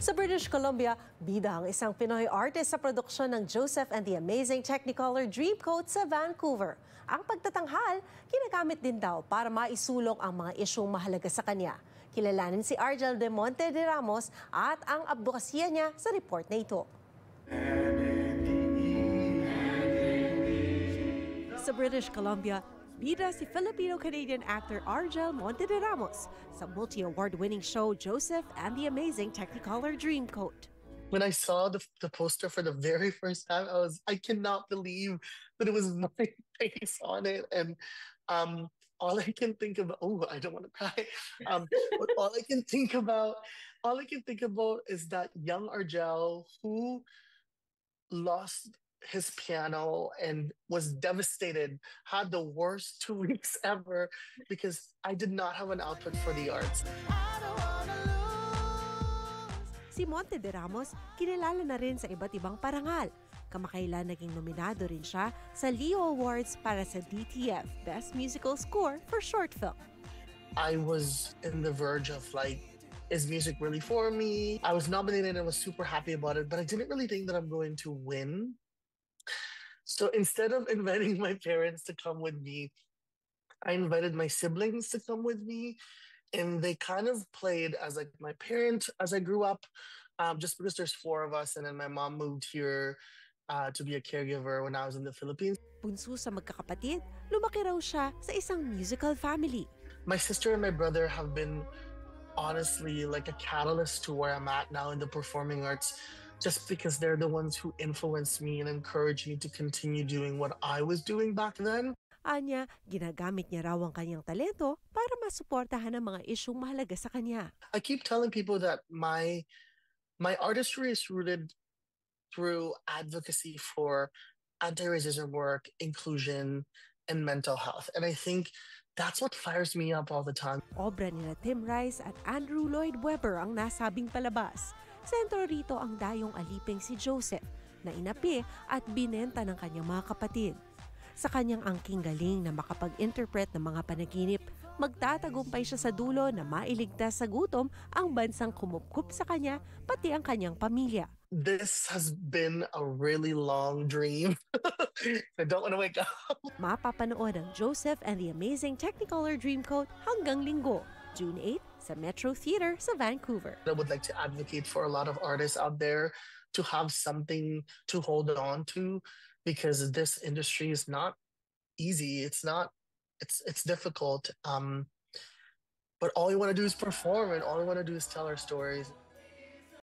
Sa British Columbia, bida ang isang Pinoy artist sa produksyon ng Joseph and the Amazing Technicolor Dreamcoat sa Vancouver. Ang pagtatanghal, ginagamit din daw para maisulong ang mga isyong mahalaga sa kanya. Kilalanin si Argel de Monte de Ramos at ang advokasya niya sa report na ito. Sa British Columbia, bida si Filipino-Canadian actor Argel Monte de Ramos sa multi-award-winning show Joseph and the Amazing Technicolor Dreamcoat. When I saw the poster for the very first time, I cannot believe that it was my face on it. And all I can think about, oh, I don't want to cry. But all I can think about is that young Argel who lost his piano and was devastated, had the worst 2 weeks ever because I did not have an outlet for the arts. Si Monte de Ramos, kinilala na rin sa iba't ibang parangal. Kamakailan naging nominado rin siya sa Leo Awards para sa DTF Best Musical Score for Short Film. I was in the verge of like, is music really for me? I was nominated and I was super happy about it, but I didn't really think that I'm going to win. So instead of inviting my parents to come with me, I invited my siblings to come with me. And they kind of played as like my parent as I grew up, just because there's 4 of us. And then my mom moved here to be a caregiver when I was in the Philippines. Bunso sa magkakapatid, lumaki raw siya sa isang musical family. My sister and my brother have been honestly like a catalyst to where I'm at now in the performing arts, just because they're the ones who influenced me and encouraged me to continue doing what I was doing back then. Anya, ginagamit niya raw ang kanyang talento para masuportahan ang mga isyong mahalaga sa kanya. I keep telling people that my artistry is rooted through advocacy for anti-racism work, inclusion, and mental health. And I think that's what fires me up all the time. Obra nila Tim Rice at Andrew Lloyd Webber ang nasabing palabas. Sentro rito ang dayong aliping si Joseph na inapi at binenta ng kanyang mga kapatid. Sa kanyang angking galing na makapag-interpret ng mga panaginip, magtatagumpay siya sa dulo na mailigtas sa gutom ang bansang kumupkup sa kanya, pati ang kanyang pamilya. This has been a really long dream. I don't want to wake up. Mapapanood ang Joseph and the Amazing Technicolor Dreamcoat hanggang Linggo, June 8 sa Metro Theater sa Vancouver. I would like to advocate for a lot of artists out there to have something to hold on to, because this industry is not easy. It's difficult. But all you want to do is perform, and all you want to do is tell our stories.